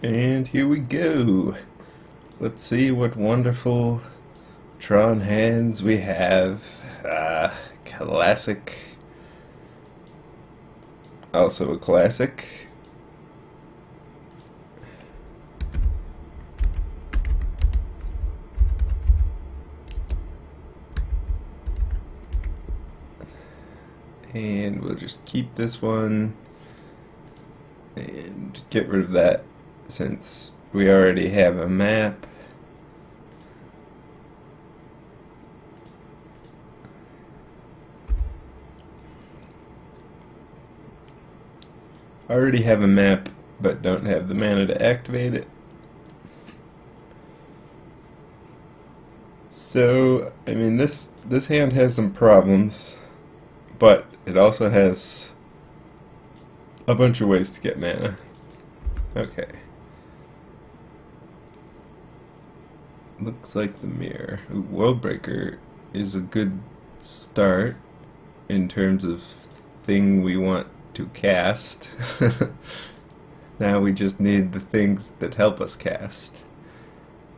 And here we go. Let's see what wonderful Tron hands we have. Classic. Also a classic. And we'll just keep this one and get rid of that since we already have a map. I already have a map but don't have the mana to activate it. So, I mean, this hand has some problems, but it also has a bunch of ways to get mana. Okay. Looks like the mirror. Ooh, Worldbreaker is a good start in terms of thing we want to cast. Now we just need the things that help us cast.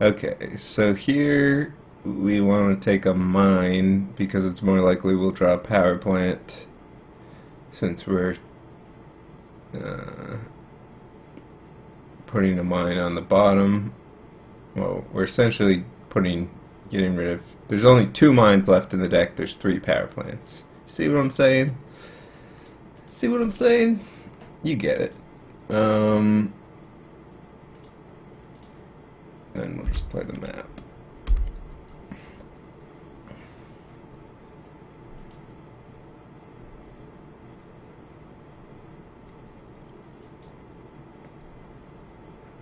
Okay, so here we want to take a mine because it's more likely we'll draw a power plant since we're putting a mine on the bottom. Well, we're essentially getting rid of... There's only 2 mines left in the deck, there's 3 power plants. See what I'm saying? See what I'm saying? You get it. Then we'll just play the map.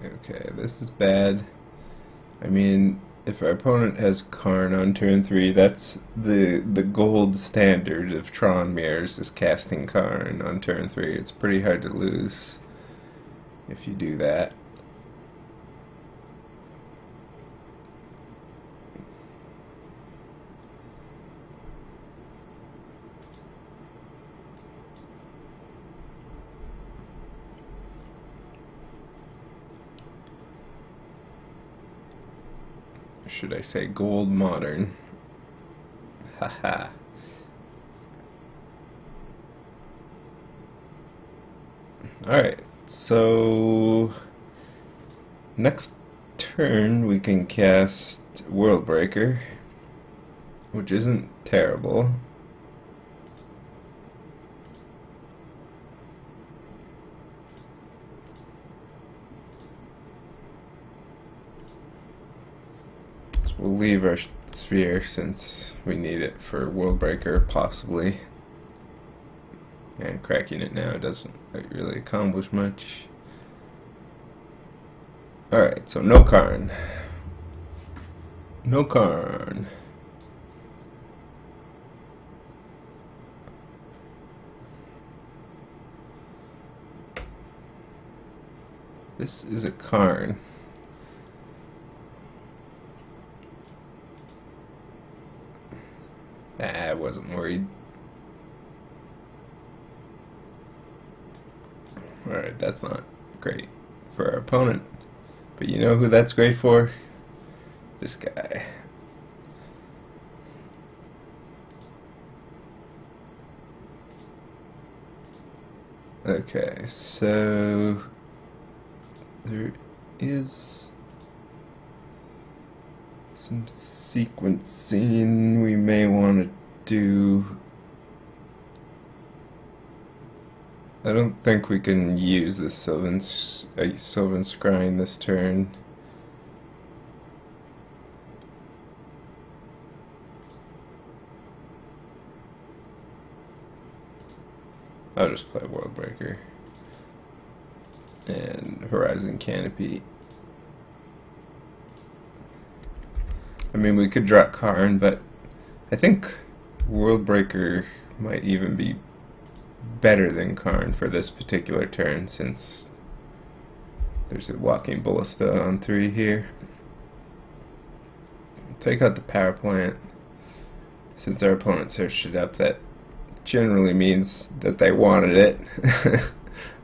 Okay, this is bad. I mean, if our opponent has Karn on turn 3, that's the gold standard of Tron mirrors is casting Karn on turn 3. It's pretty hard to lose if you do that. Should I say gold modern? Haha. Alright, so next turn we can cast Worldbreaker, which isn't terrible. We'll leave our sphere since we need it for Worldbreaker, possibly. And cracking it now doesn't really accomplish much. Alright, so no Karn. No Karn. This is a Karn. I wasn't worried. Alright, that's not great for our opponent. But you know who that's great for? This guy. Okay, so there is some sequencing we may want to do. I don't think we can use this Sylvan Scrying this turn. I'll just play Worldbreaker and Horizon Canopy. I mean, we could draw Karn, but I think Worldbreaker might even be better than Karn for this particular turn since there's a Walking Ballista on 3 here. Take out the power plant. Since our opponent searched it up, that generally means that they wanted it.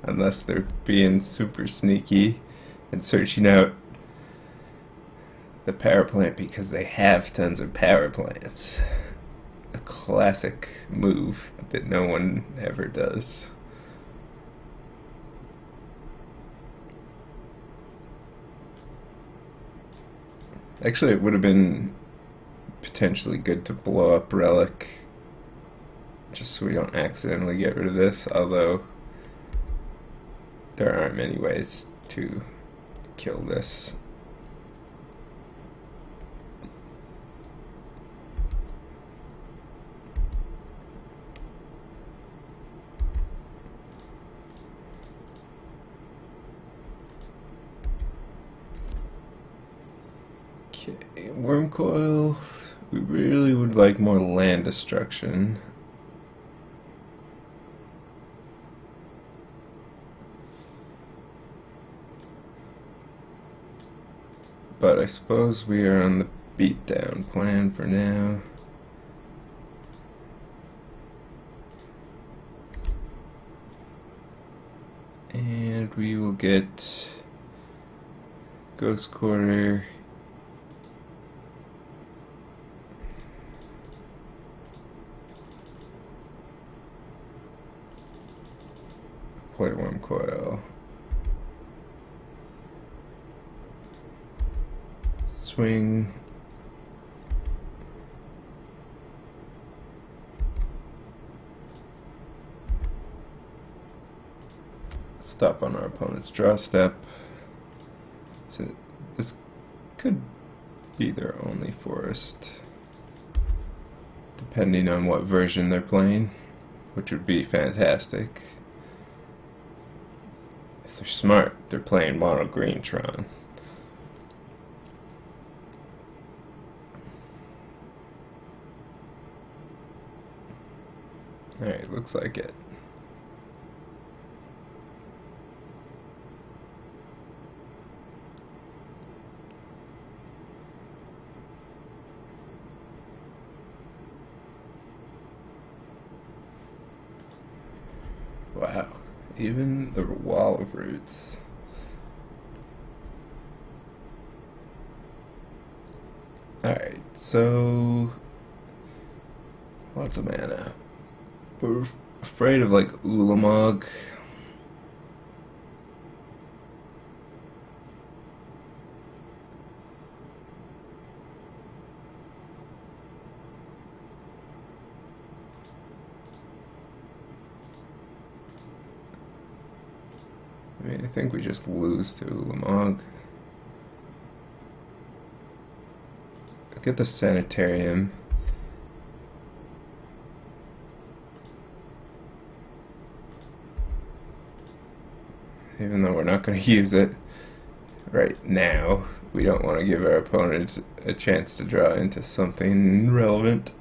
Unless they're being super sneaky and searching out the power plant because they have tons of power plants. A classic move that no one ever does. Actually, it would have been potentially good to blow up Relic just so we don't accidentally get rid of this, although there aren't many ways to kill this. Okay, Worm Coil. We really would like more land destruction. But I suppose we are on the beatdown plan for now. And we will get Ghost Quarter. Play Worm Coil. Swing. Stop on our opponent's draw step. So this could be their only forest, depending on what version they're playing, which would be fantastic. If they're smart, they're playing mono green Tron. Alright, looks like it. Wow, even the wall of roots. Alright, so lots of mana. We're afraid of like Ulamog. I mean, I think we just lose to Ulamog. Look at the Sanitarium. Even though we're not going to use it right now, we don't want to give our opponent a chance to draw into something relevant.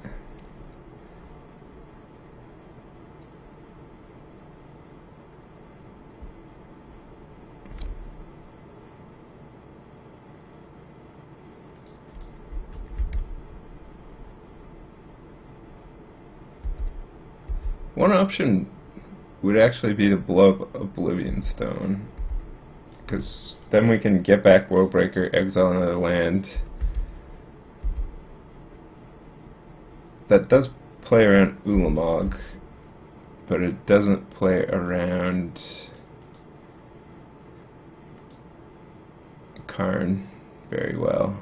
One option would actually be to blow up Oblivion Stone, because then we can get back Worldbreaker, exile another land. That does play around Ulamog, but it doesn't play around Karn very well.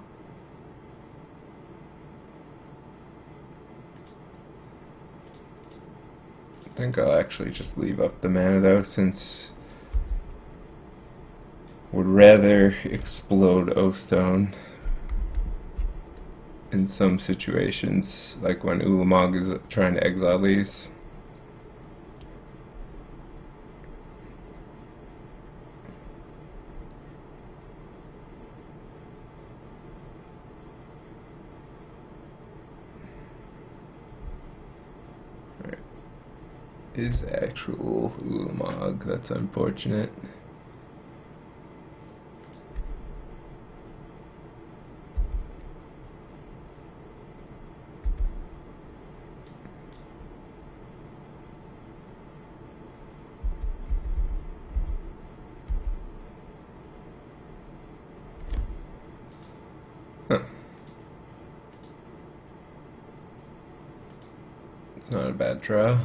I think I'll actually just leave up the mana though, since would rather explode O-Stone in some situations, like when Ulamog is trying to exile these. Is actual Ulamog. That's unfortunate. Huh. It's not a bad draw.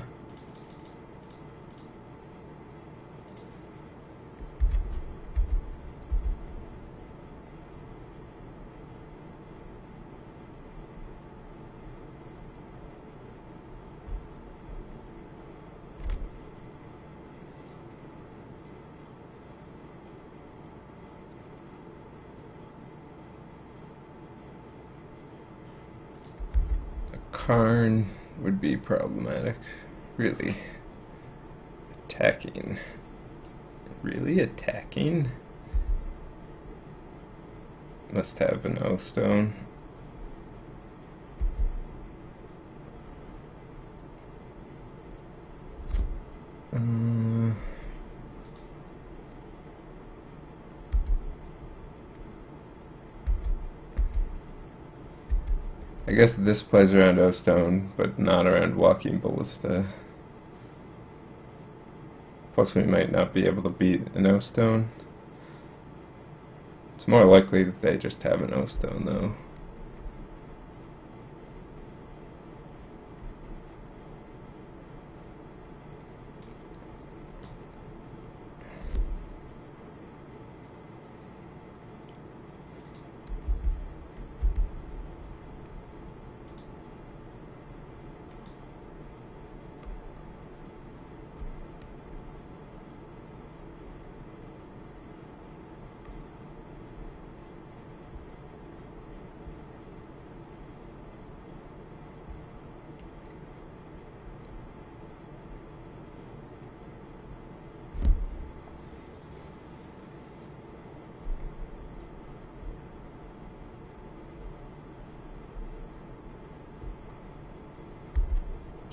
Karn would be problematic. Really. Attacking. Really attacking? Must have an O stone. I guess this plays around O stone, but not around walking ballista. Plus we might not be able to beat an O stone. It's more likely that they just have an O stone though.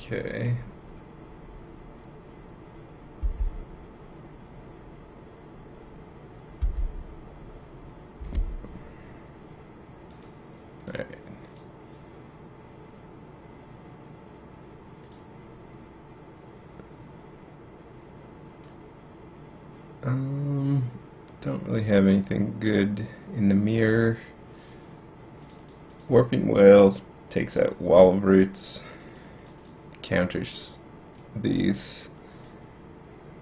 Okay. Alright. Don't really have anything good in the mirror. Warping Whale takes out Wall of Roots, counters these,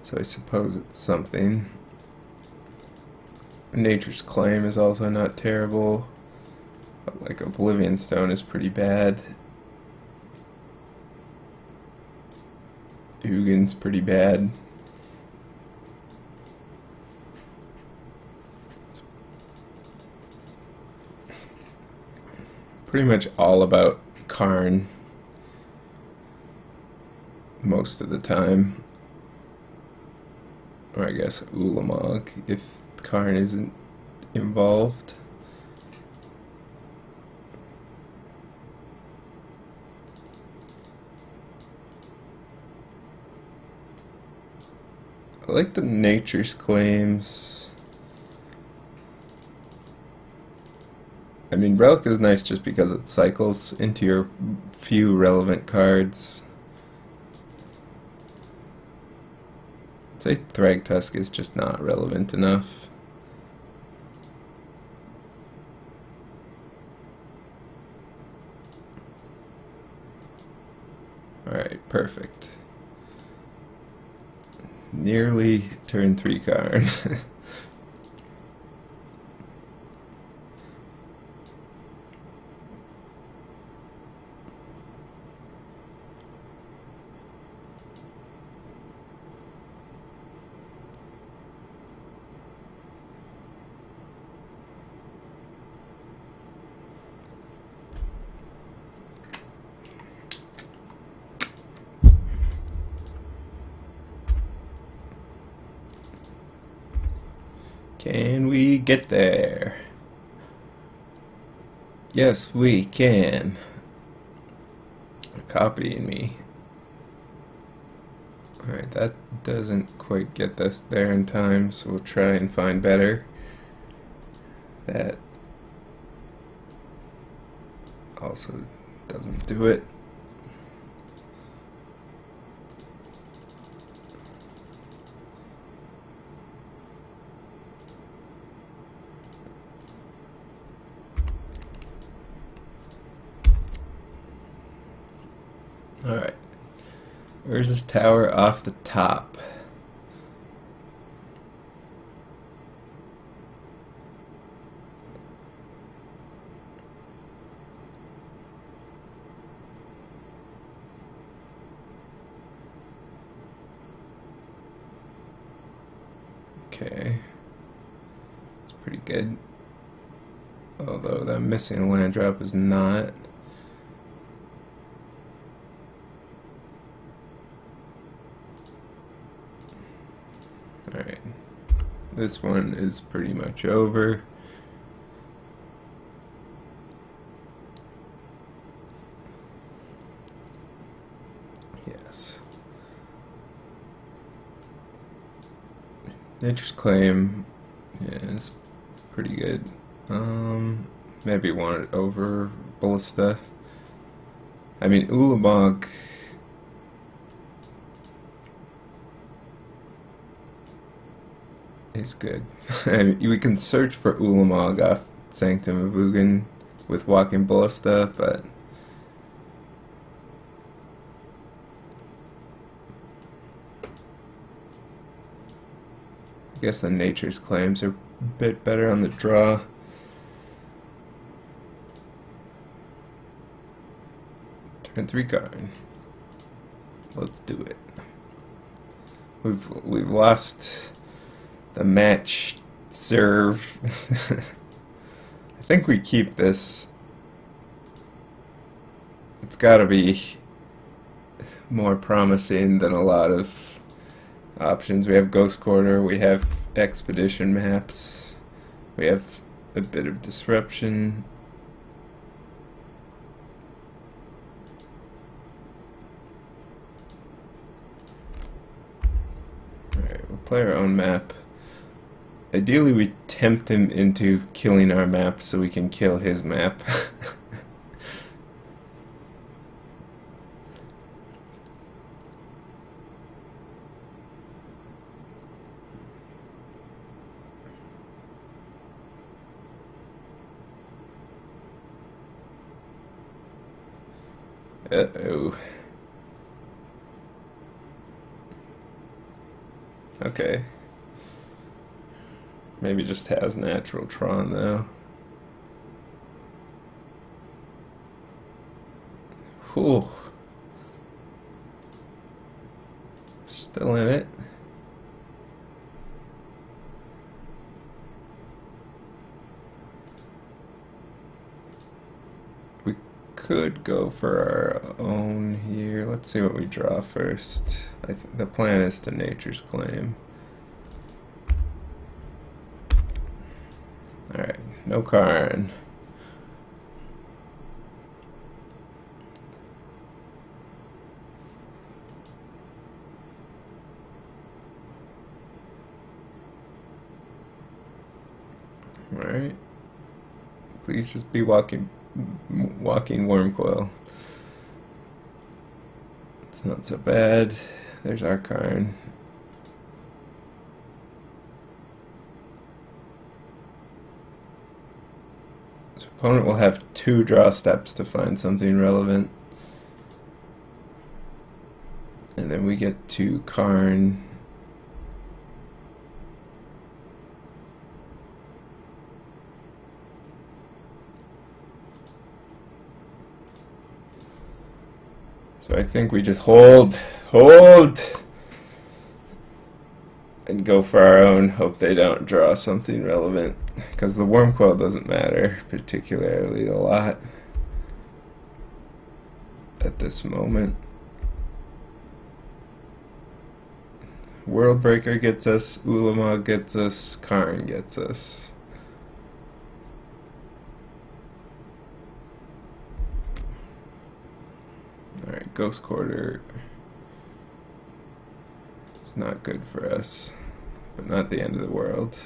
so I suppose it's something. Nature's Claim is also not terrible, but like Oblivion Stone is pretty bad. Ugin's pretty bad. It's pretty much all about Karn most of the time. Or I guess Ulamog if Karn isn't involved. I like the Nature's Claims. I mean, Relic is nice just because it cycles into your few relevant cards. I'd say Thragtusk is just not relevant enough. Alright, perfect. Nearly turn 3 Karn. Can we get there? Yes, we can. Copying me. Alright, that doesn't quite get us there in time, so we'll try and find better. That also doesn't do it. Alright. Where's this tower? Off the top. Okay. It's pretty good. Although that missing land drop is not. Alright. This one is pretty much over. Yes. Nature's Claim is pretty good. Maybe want it over Ballista. I mean, Ulamog is good. I mean, we can search for Ulamog off Sanctum of Ugin with Walking Ballista, but I guess the Nature's Claims are a bit better on the draw. Turn 3 card. Let's do it. We've lost the match serve. I think we keep this. It's gotta be more promising than a lot of options. We have Ghost Quarter, we have Expedition maps, we have a bit of Disruption. Alright, we'll play our own map. Ideally we tempt him into killing our map so we can kill his map. Uh-oh. Okay. Maybe just has natural Tron though. Whew. Still in it. We could go for our own here. Let's see what we draw first. The plan is to Nature's Claim. Alright, no Karn. Alright. Please just be walking Wormcoil. It's not so bad. There's our Karn. This opponent will have 2 draw steps to find something relevant. And then we get to Karn. So I think we just hold, and go for our own, hope they don't draw something relevant, because the Wormcoil doesn't matter particularly a lot at this moment. Worldbreaker gets us, Ulamog gets us, Karn gets us. Alright, Ghost Quarter is not good for us, but not the end of the world.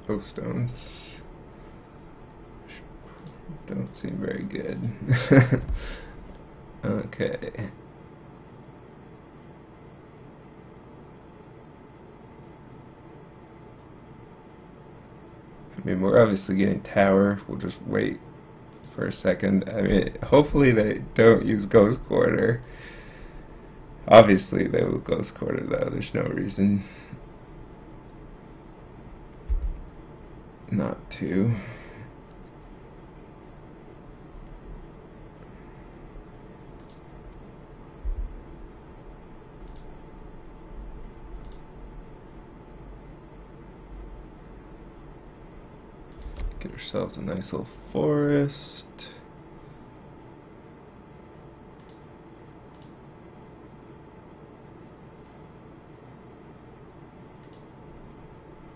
Oh, stones. don't seem very good. Okay. I mean, we're obviously getting tower. We'll just wait for a second. I mean, hopefully they don't use Ghost Quarter. Obviously they will Ghost Quarter though. There's no reason not to. Get ourselves a nice little forest.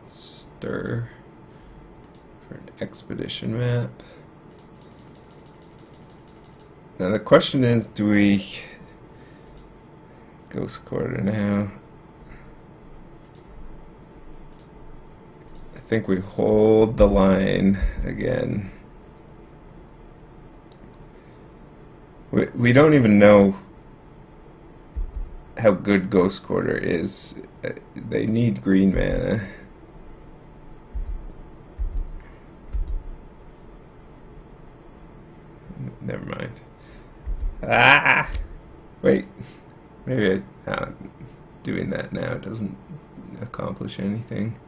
Stir for an expedition map. Now the question is, do we Ghost Quarter now? I think we hold the line again. We don't even know how good Ghost Quarter is. They need green mana. Never mind. Ah! Wait. Maybe doing that now doesn't accomplish anything.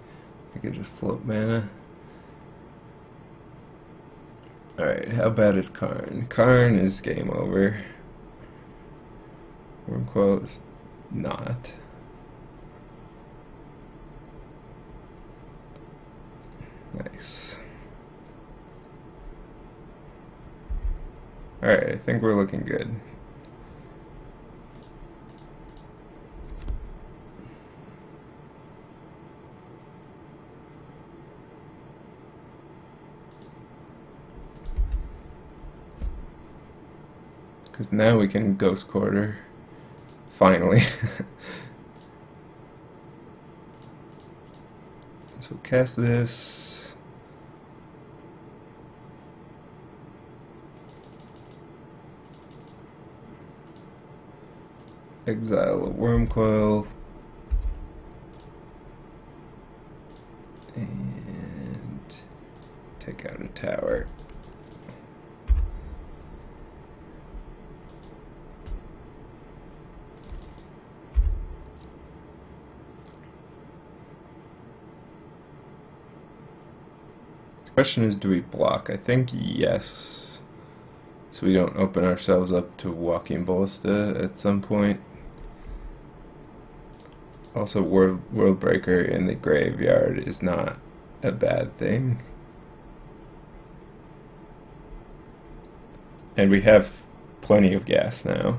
I could just float mana. Alright, how bad is Karn? Karn is game over. Wormcoil is not. Nice. Alright, I think we're looking good. Because now we can Ghost Quarter. Finally. So we'll cast this. Exile a Wormcoil. And take out a tower. Question is, do we block? I think yes, so we don't open ourselves up to Walking Ballista at some point. Also, World Breaker in the graveyard is not a bad thing. And we have plenty of gas now.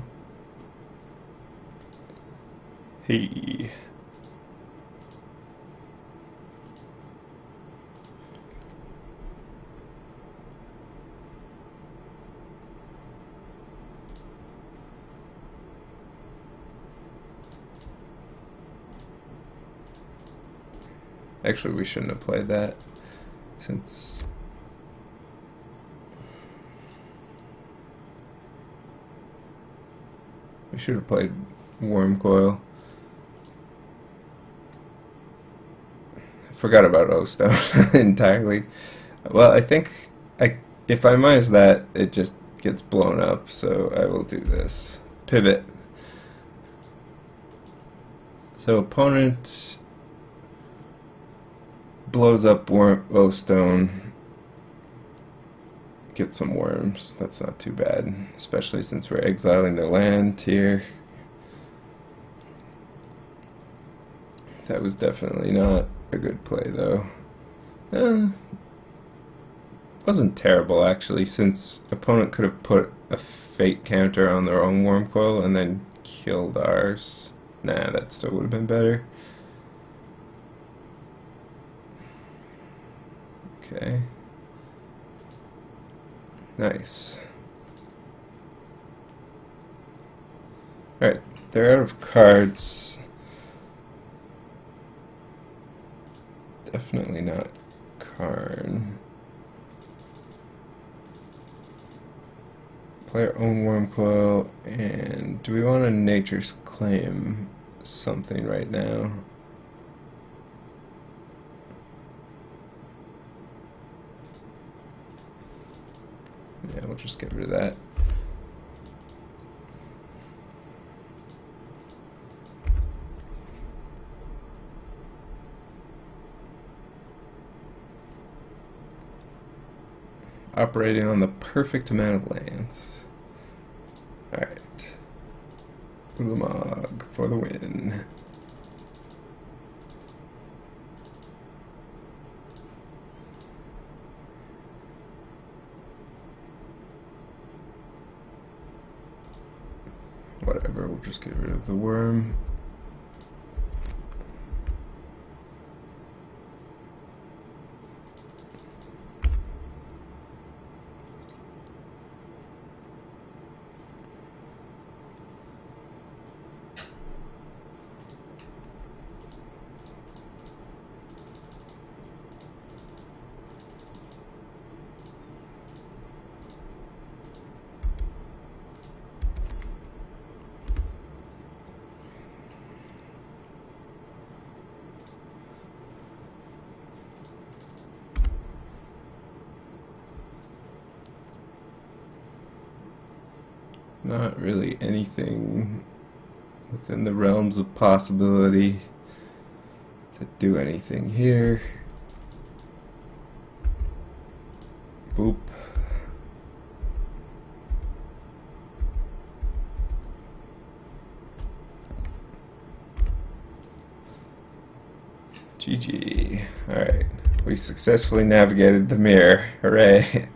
Hey. Actually, we shouldn't have played that, since we should have played Wormcoil. I forgot about O-Stone entirely. Well, I think if I minus that, it just gets blown up, so I will do this. Pivot. So opponent blows up O-Stone, get some worms. That's not too bad, especially since we're exiling the land here. That was definitely not a good play, though. Wasn't terrible, actually, since opponent could have put a fate counter on their own Wormcoil and then killed ours. Nah, that still would have been better. Okay. Nice. Alright, they're out of cards. Definitely not Karn. Play our own worm coil, and do we want a nature's claim something right now? Yeah, we'll just get rid of that. Operating on the perfect amount of lands. Alright. Ulamog for the win. Whatever, we'll just get rid of the worm. Not really anything within the realms of possibility to do anything here. Boop. GG. Alright. We successfully navigated the mirror. Hooray.